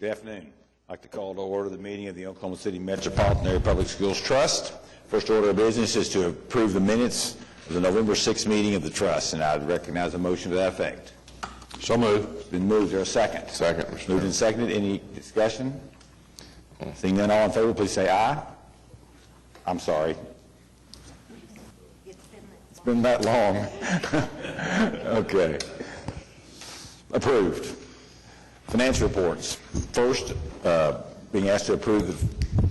Good afternoon. I'd like to call to order the meeting of the Oklahoma City Metropolitan Area Public Schools Trust. First order of business is to approve the minutes of the November 6th meeting of the Trust, and I'd recognize a motion to that effect. So moved. It's been moved. Is there a second? Second, Mr. Moved and seconded. Any discussion? Seeing none, all in favor, please say aye. I'm sorry. It's been that long. Okay. Approved. Financial reports. First, being asked to approve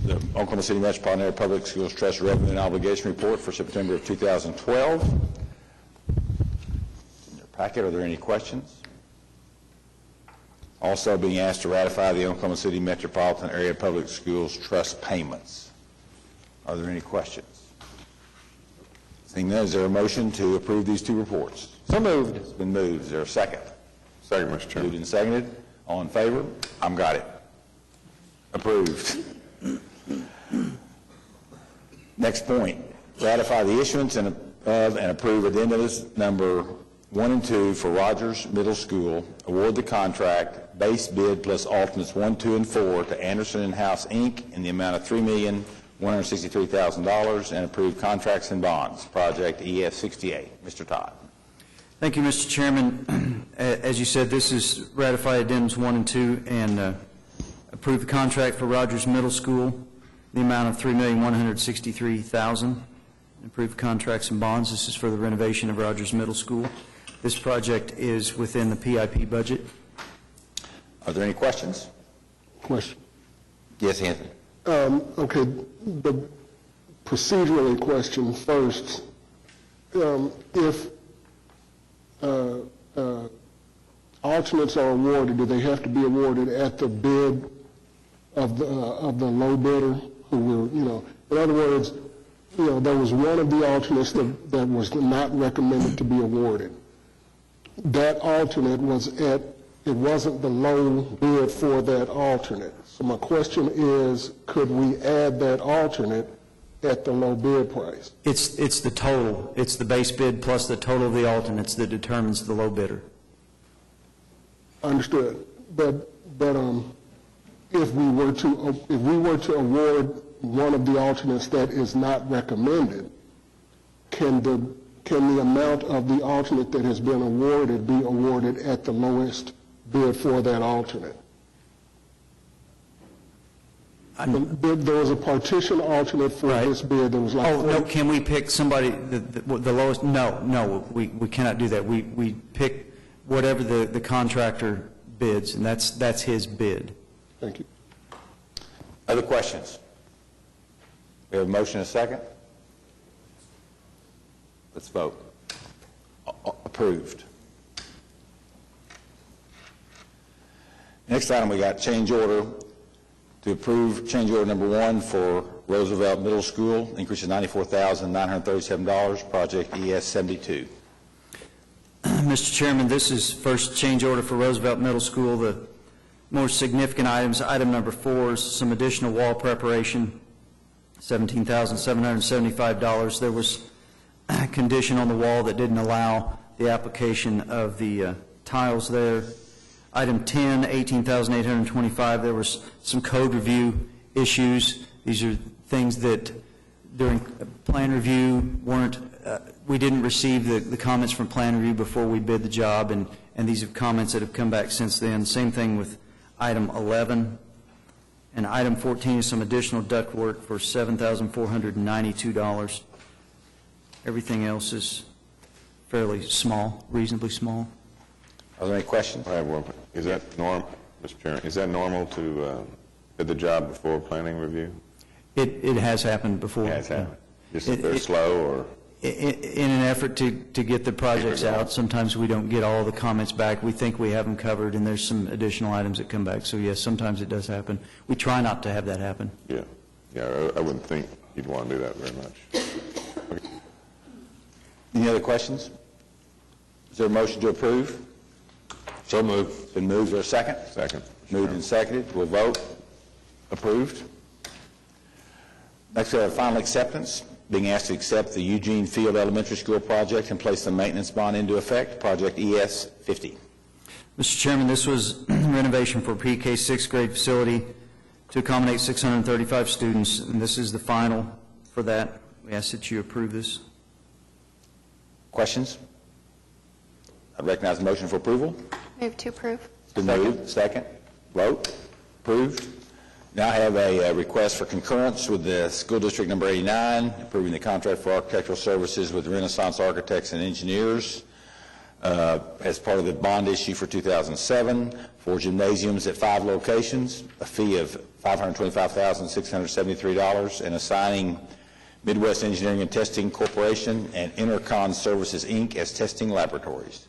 the Oklahoma City Metropolitan Area Public Schools Trust Revenue and Obligation Report for September of 2012. In your packet, are there any questions? Also being asked to ratify the Oklahoma City Metropolitan Area Public Schools Trust payments. Are there any questions? Seeing none, is there a motion to approve these two reports? So moved. It's been moved. Is there a second? Second, Mr. Chairman. Moved and seconded. All in favor? I've got it. Approved. Next point, ratify the issuance of and approve addendums number 1 and 2 for Rogers Middle School, award the contract, base bid plus alternates 1, 2, and 4 to Anderson & House, Inc. in the amount of $3,163,000 and approve contracts and bonds, project ES68. Mr. Todd. Thank you, Mr. Chairman. As you said, this is ratify addendums 1 and 2 and approve the contract for Rogers Middle School, the amount of $3,163,000. Approve contracts and bonds. This is for the renovation of Rogers Middle School. This project is within the PIP budget. Are there any questions? Question. Yes, Anthony. Okay, the procedurally question first. If alternates are awarded, do they have to be awarded at the bid of the low bidder who will, in other words, there was one of the alternates that was not recommended to be awarded. That alternate it wasn't the low bid for that alternate. So my question is, could we add that alternate at the low bid price? It's the total. It's the base bid plus the total of the alternates that determines the low bidder. Understood. But if we were to award one of the alternates that is not recommended, can the amount of the alternate that has been awarded be awarded at the lowest bid for that alternate? There was a partition alternate for this bid. There was like no, can we pick somebody the lowest? No, we cannot do that. We pick whatever the contractor bids, and that's his bid. Thank you. Other questions? We have a motion and a second. Let's vote. Approved. Next item, we got change order to approve change order number 1 for Roosevelt Middle School, increase of $94,937, project ES72. Mr. Chairman, this is first change order for Roosevelt Middle School. The more significant items, item number 4 is some additional wall preparation, $17,775. There was a condition on the wall that didn't allow the application of the tiles there. Item 10, $18,825. There was some code review issues. These are things that during plan review we didn't receive the comments from plan review before we bid the job, and these are comments that have come back since then. Same thing with item 11. And item 14 is some additional duct work for $7,492. Everything else is fairly small, reasonably small. Are there any questions? I have one. Is that normal, Mr. Chairman? Is that normal to bid the job before planning review? It has happened before. It has happened. Just they're slow, or in an effort to get the projects out, sometimes we don't get all the comments back. We think we have them covered, and there's some additional items that come back. So yes, sometimes it does happen. We try not to have that happen. Yeah, I wouldn't think you'd want to do that very much. Okay. Any other questions? Is there a motion to approve? So moved. It's been moved. Is there a second? Second. Moved and seconded. We'll vote. Approved. Next, we have final acceptance. Being asked to accept the Eugene Field Elementary School project and place the maintenance bond into effect, project ES50. Mr. Chairman, this was renovation for pre-K sixth grade facility to accommodate 635 students, and this is the final for that. We ask that you approve this. Questions? I recognize the motion for approval. Move to approve. It's been moved. Second. Vote. Approved. Now I have a request for concurrence with the school district number 89, approving the contract for architectural services with Renaissance Architects and Engineers as part of the bond issue for 2007 for gymnasiums at 5 locations, a fee of $525,673, and assigning Midwest Engineering and Testing Corporation and Intercon Services, Inc. as testing laboratories.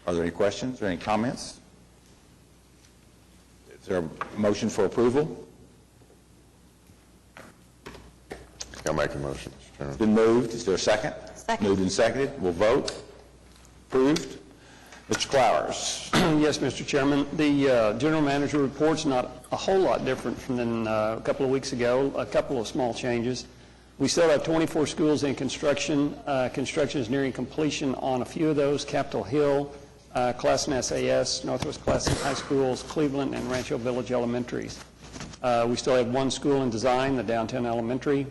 Are there any questions or any comments? Is there a motion for approval? I'll make a motion, Mr. Chairman. It's been moved. Is there a second? Second. Moved and seconded. We'll vote. Approved. Mr. Clowers. Yes, Mr. Chairman. The general manager report's not a whole lot different from than a couple of weeks ago. A couple of small changes. We still have 24 schools in construction. Construction is nearing completion on a few of those: Capitol Hill, Classen SAS, Northwest Classen High Schools, Cleveland, and Rancho Village Elementaries. We still have one school in design, the Downtown Elementary.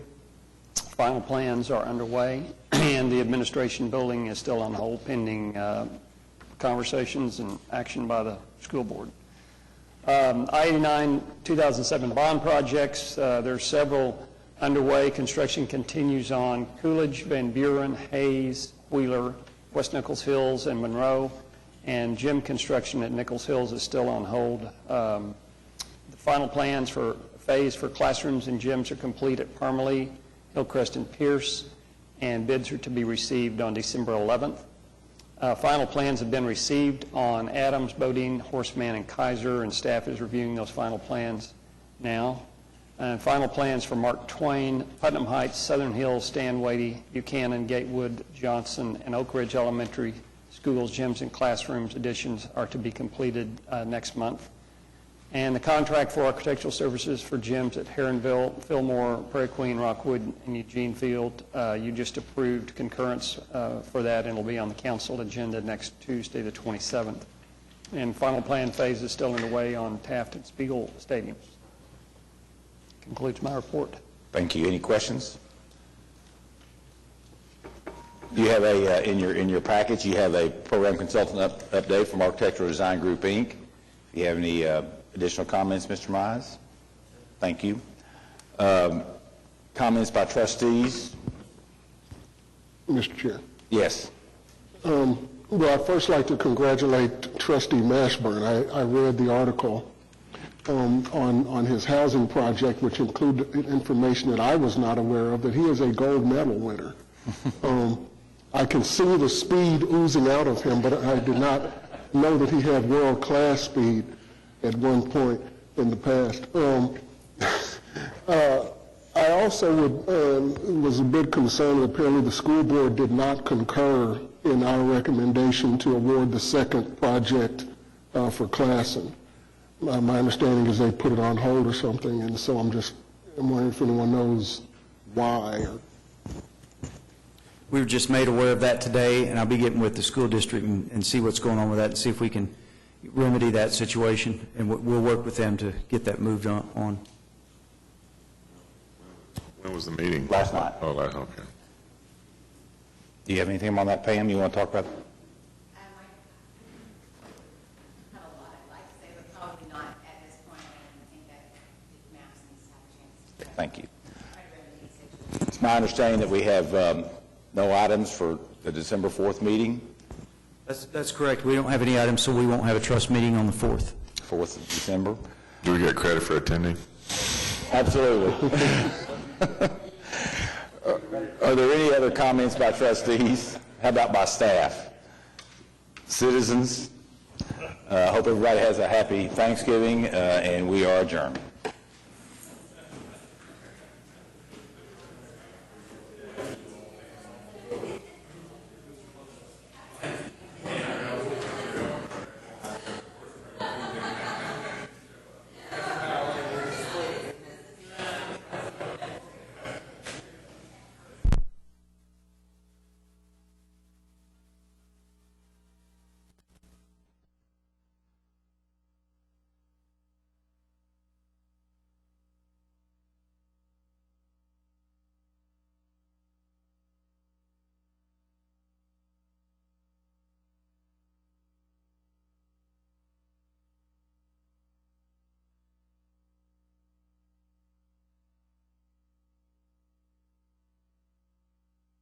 Final plans are underway, and the administration building is still on hold pending conversations and action by the school board. I-89 2007 bond projects, there's several underway. Construction continues on Coolidge, Van Buren, Hayes, Wheeler, West Nichols Hills, and Monroe, and gym construction at Nichols Hills is still on hold. The final plans for phase for classrooms and gyms are complete at Parmalee, Hillcrest, and Pierce, and bids are to be received on December 11th. Final plans have been received on Adams, Bodine, Horseman, and Kaiser, and staff is reviewing those final plans now. And final plans for Mark Twain, Putnam Heights, Southern Hills, Stanway, Buchanan, Gatewood, Johnson, and Oak Ridge Elementary schools, gyms, and classrooms additions are to be completed next month. And the contract for architectural services for gyms at Heronville, Fillmore, Prairie Queen, Rockwood, and Eugene Field, you just approved concurrence for that, and it'll be on the council agenda next Tuesday, the 27th. And final plan phase is still underway on Taft and Spiegel stadiums. Concludes my report. Thank you. Any questions? You have a in your package. You have a program consultant update from Architectural Design Group, Inc. If you have any additional comments, Mr. Mize? Thank you. Comments by trustees? Mr. Chair. Yes. Well, I'd first like to congratulate Trustee Mashburn. I read the article on his housing project, which included information that I was not aware of, that he is a gold medal winner. I can see the speed oozing out of him, but I did not know that he had world-class speed at one point in the past. I also was a bit concerned that apparently the school board did not concur in our recommendation to award the second project for Classen. My understanding is they put it on hold or something, and so I'm wondering if anyone knows why. We were just made aware of that today, and I'll be getting with the school district and see what's going on with that and see if we can remedy that situation, and we'll work with them to get that moved on. When was the meeting? Last night. Oh, okay. Do you have anything on that, Pam, you want to talk about? Not a lot I'd like to say, but probably not at this point. I think that Maps needs to have a chance to Thank you. try to remedy the situation. It's my understanding that we have no items for the December 4th meeting, That's correct. We don't have any items, so we won't have a trust meeting on the 4th. 4th of December. Do we get credit for attending? Absolutely. Are there any other comments by trustees? How about by staff? Citizens? Hope everybody has a happy Thanksgiving, and we are adjourned.